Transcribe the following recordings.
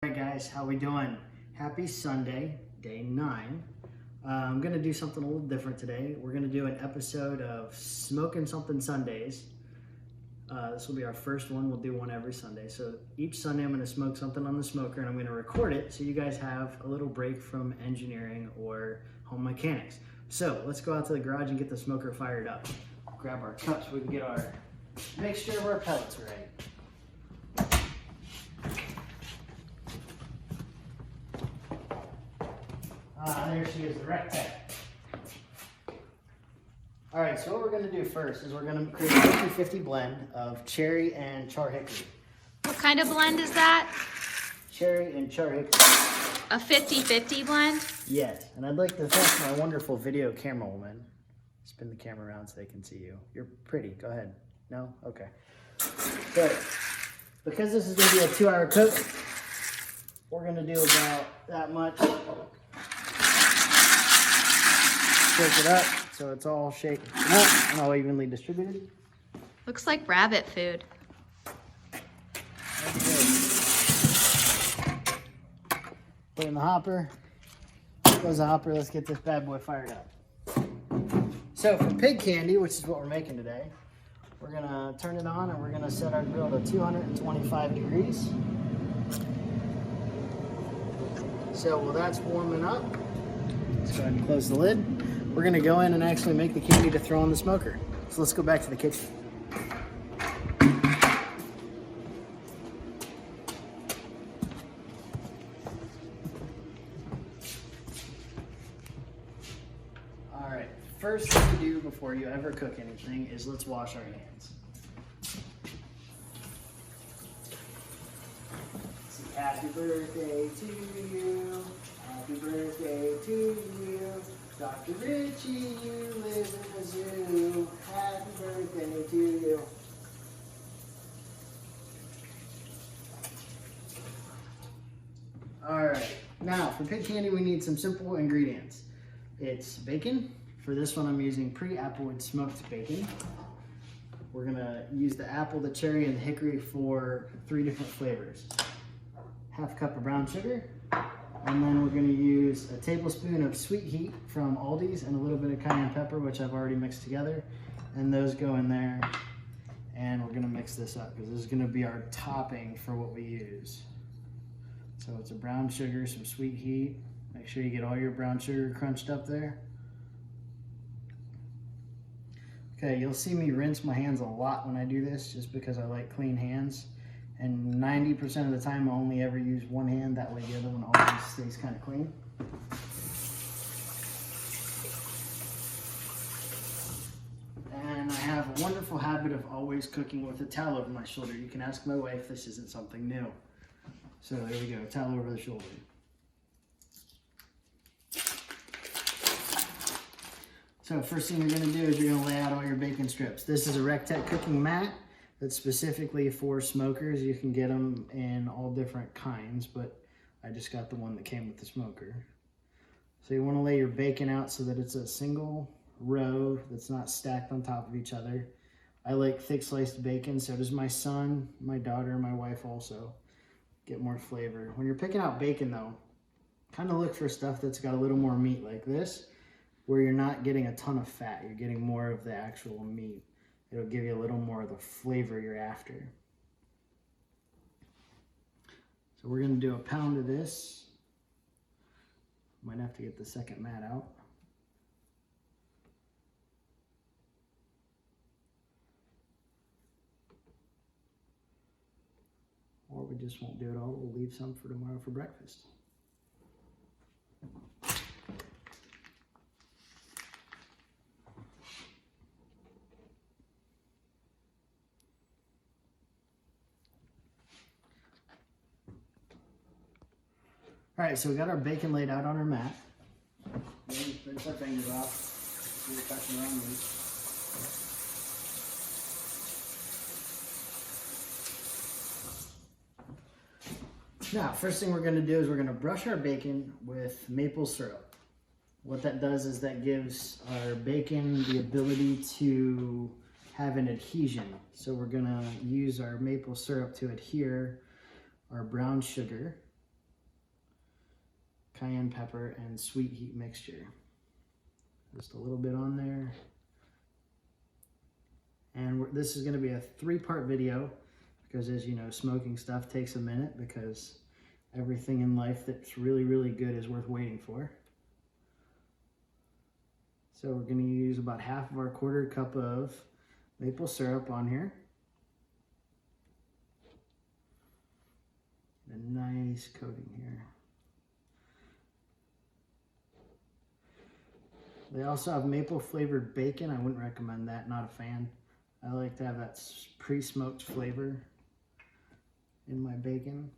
Alright guys, how we doing? Happy Sunday, day 9. I'm going to do something a little different today. We're going to do an episode of Smoking Something Sundays. This will be our first one. We'll do one every Sunday. So each Sunday I'm going to smoke something on the smoker and I'm going to record it so you guys have a little break from engineering or home mechanics. So let's go out to the garage and get the smoker fired up. Grab our cups so we can get our mixture of our pellets ready. There she is, the rectangle. All right, so what we're gonna do first is we're gonna create a 50-50 blend of cherry and char hickory. What kind of blend is that? Cherry and char hickory. A 50-50 blend? Yes, and I'd like to thank my wonderful video camera woman. Spin the camera around so they can see you. You're pretty, go ahead. No? Okay. So, because this is gonna be a 2-hour cook, we're gonna do about that much. Shake it up so it's all shaken up and all evenly distributed. Looks like rabbit food. Put it in the hopper. Goes the hopper. Let's get this bad boy fired up. So for pig candy, which is what we're making today, we're gonna turn it on and we're gonna set our grill to 225 degrees. So while that's warming up, let's go ahead and close the lid. We're gonna go in and actually make the candy to throw in the smoker. So let's go back to the kitchen. All right, first thing to do before you ever cook anything is let's wash our hands. Happy birthday to you. Happy birthday to you. Dr. Richie, you live in the zoo. Happy birthday to you. Alright, now for pig candy we need some simple ingredients. It's bacon. For this one I'm using pre-applewood smoked bacon. We're going to use the apple, the cherry, and the hickory for 3 different flavors. Half cup of brown sugar. And then we're going to use a tablespoon of sweet heat from Aldi's and a little bit of cayenne pepper, which I've already mixed together. And those go in there. And we're going to mix this up because this is going to be our topping for what we use. So it's a brown sugar, some sweet heat. Make sure you get all your brown sugar crunched up there. Okay, you'll see me rinse my hands a lot when I do this just because I like clean hands. And 90% of the time I only ever use one hand, that way the other one always stays kind of clean. And I have a wonderful habit of always cooking with a towel over my shoulder. You can ask my wife, this isn't something new. So there we go, towel over the shoulder. So first thing you're gonna do is you're gonna lay out all your bacon strips. This is a Rectech cooking mat. That's specifically for smokers. You can get them in all different kinds, but I just got the one that came with the smoker. So you want to lay your bacon out so that it's a single row that's not stacked on top of each other. I like thick sliced bacon, so does my son, my daughter, my wife also. Get more flavor. When you're picking out bacon though, kind of look for stuff that's got a little more meat like this, where you're not getting a ton of fat, you're getting more of the actual meat. It'll give you a little more of the flavor you're after. So we're gonna do a pound of this. Might have to get the second mat out. Or we just won't do it all, we'll leave some for tomorrow for breakfast. All right, so we got our bacon laid out on our mat. Rinse our fingers off. We're touching around these. Now, first thing we're gonna do is we're gonna brush our bacon with maple syrup. What that does is that gives our bacon the ability to have an adhesion. So we're gonna use our maple syrup to adhere our brown sugar. cayenne pepper, and sweet heat mixture. Just a little bit on there. And this is going to be a 3-part video because, as you know, smoking stuff takes a minute because everything in life that's really, really good is worth waiting for. So we're going to use about half of our 1/4 cup of maple syrup on here. A nice coating here. They also have maple flavored bacon. I wouldn't recommend that, not a fan. I like to have that pre-smoked flavor in my bacon.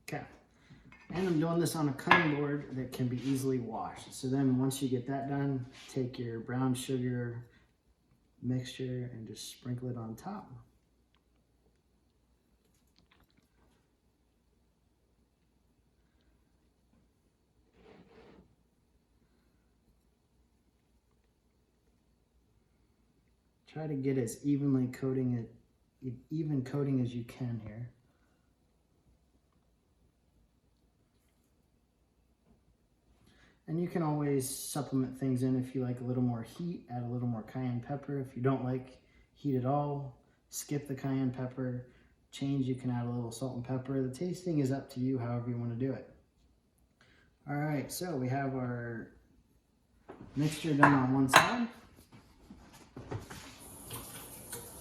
Okay, and I'm doing this on a cutting board that can be easily washed. So then once you get that done, take your brown sugar mixture and just sprinkle it on top. Try to get as even coating as you can here. And you can always supplement things in if you like a little more heat, add a little more cayenne pepper. If you don't like heat at all, skip the cayenne pepper. Change, you can add a little salt and pepper. The tasting is up to you, however you want to do it. All right, so we have our mixture done on one side.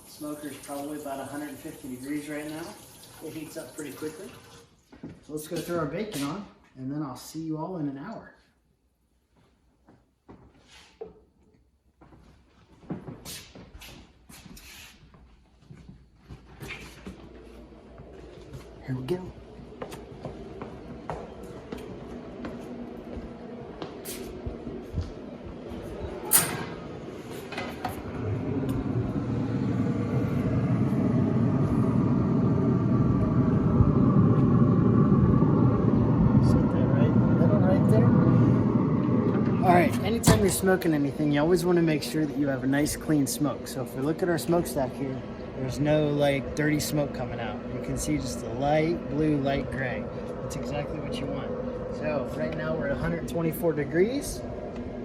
Smoker's probably about 150 degrees right now. It heats up pretty quickly. So let's go throw our bacon on, and then I'll see you all in an hour. Here we go. Anytime you're smoking anything, you always want to make sure that you have a nice clean smoke. So if we look at our smokestack here, there's no like dirty smoke coming out. You can see just a light blue, light gray. That's exactly what you want. So right now we're at 124 degrees.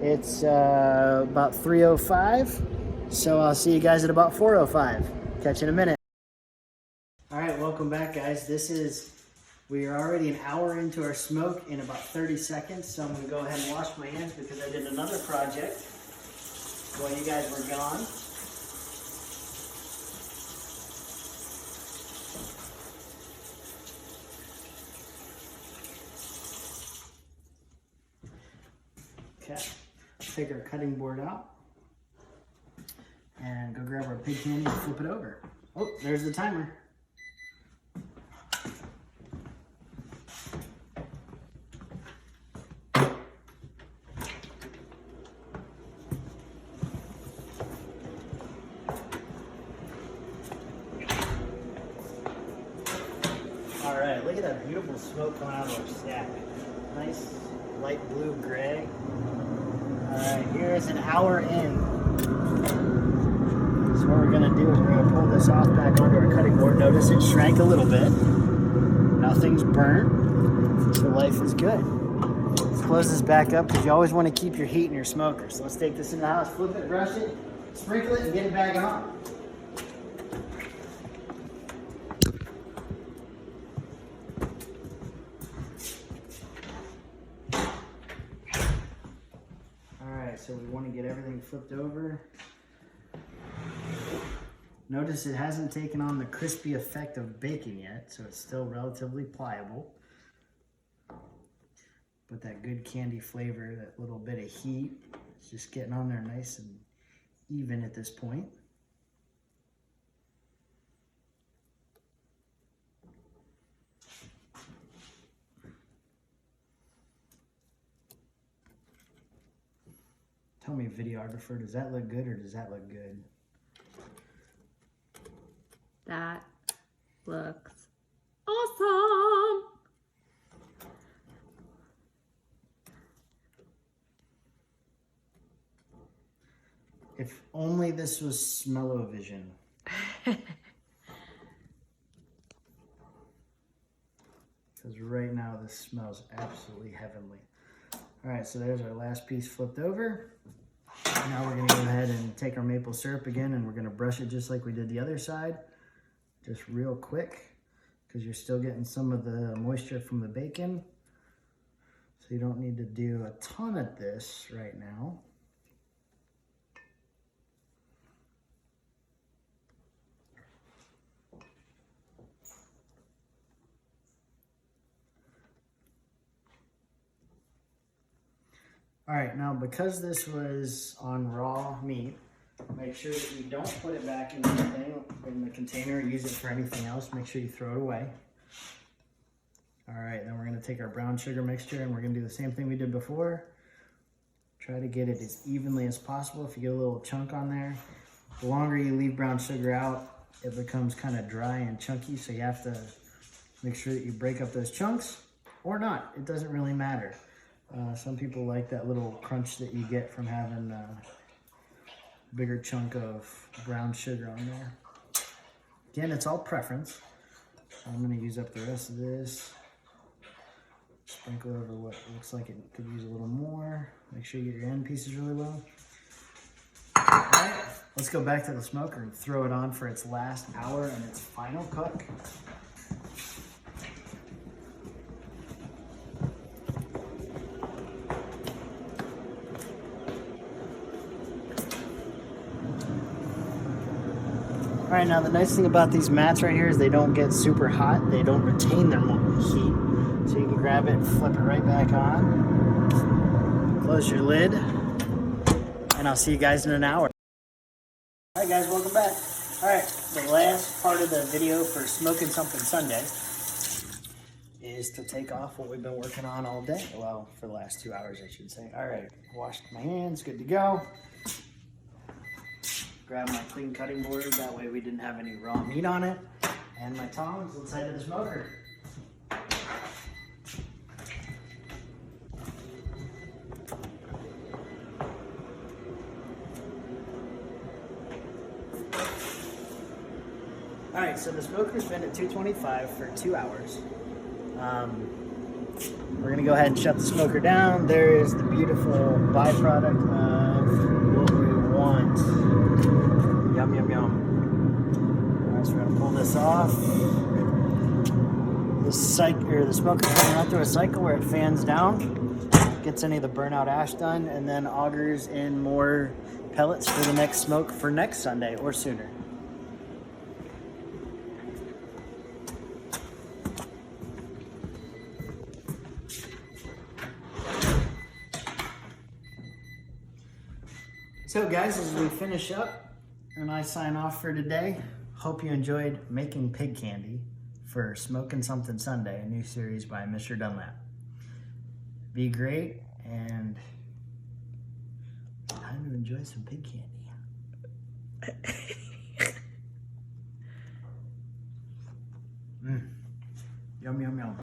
It's about 3:05. So I'll see you guys at about 4:05. Catch you in a minute. All right, welcome back, guys. We are already an hour into our smoke in about 30 seconds, so I'm going to go ahead and wash my hands because I did another project while you guys were gone. Okay, take our cutting board out and go grab our pig candy and flip it over. Oh, there's the timer. Alright, look at that beautiful smoke coming out of our stack. Nice light blue gray. Alright, here is an hour in. So what we're going to do is we're going to pull this off back onto our cutting board. Notice it shrank a little bit. Nothing's burnt. So life is good. Let's close this back up because you always want to keep your heat in your smoker. So let's take this in the house, flip it, brush it, sprinkle it, and get it back on. So we want to get everything flipped over. Notice it hasn't taken on the crispy effect of bacon yet, so it's still relatively pliable. But that good candy flavor, that little bit of heat, it's just getting on there nice and even at this point. Tell me, videographer, does that look good or does that look good? That looks awesome. If only this was smell-o-vision. because right now this smells absolutely heavenly. All right, so there's our last piece flipped over. Now we're gonna go ahead and take our maple syrup again, and we're gonna brush it just like we did the other side, just real quick, because you're still getting some of the moisture from the bacon. So you don't need to do a ton of this right now. All right, now because this was on raw meat, make sure that you don't put it back in the container, use it for anything else. Make sure you throw it away. All right, then we're gonna take our brown sugar mixture and we're gonna do the same thing we did before. Try to get it as evenly as possible. If you get a little chunk on there, the longer you leave brown sugar out, it becomes kind of dry and chunky, so you have to make sure that you break up those chunks, or not, it doesn't really matter. Some people like that little crunch that you get from having a bigger chunk of brown sugar on there. Again, it's all preference. I'm gonna use up the rest of this. Sprinkle over what looks like it could use a little more. Make sure you get your end pieces really well. All right, let's go back to the smoker and throw it on for its last hour and its final cook. All right, now the nice thing about these mats right here is they don't get super hot. They don't retain their heat. So you can grab it and flip it right back on. Close your lid, and I'll see you guys in an hour. All right, guys, welcome back. All right, the last part of the video for Smoking Something Sunday is to take off what we've been working on all day. Well, for the last 2 hours, I should say. All right, washed my hands, good to go. Grab my clean cutting board, that way we didn't have any raw meat on it. And my tongs inside of the smoker. All right, so the smoker's been at 225 for 2 hours. We're gonna go ahead and shut the smoker down. There is the beautiful byproduct of what we want. Yum, yum, yum. All right, so we're gonna pull this off. The smoker's going right through a cycle where it fans down, gets any of the burnout ash done, and then augers in more pellets for the next smoke for next Sunday or sooner. So guys, as we finish up and I sign off for today, hope you enjoyed making pig candy for Smoking Something Sunday, a new series by Mr. Dunlap. Be great, and time to enjoy some pig candy. Yum, yum, yum.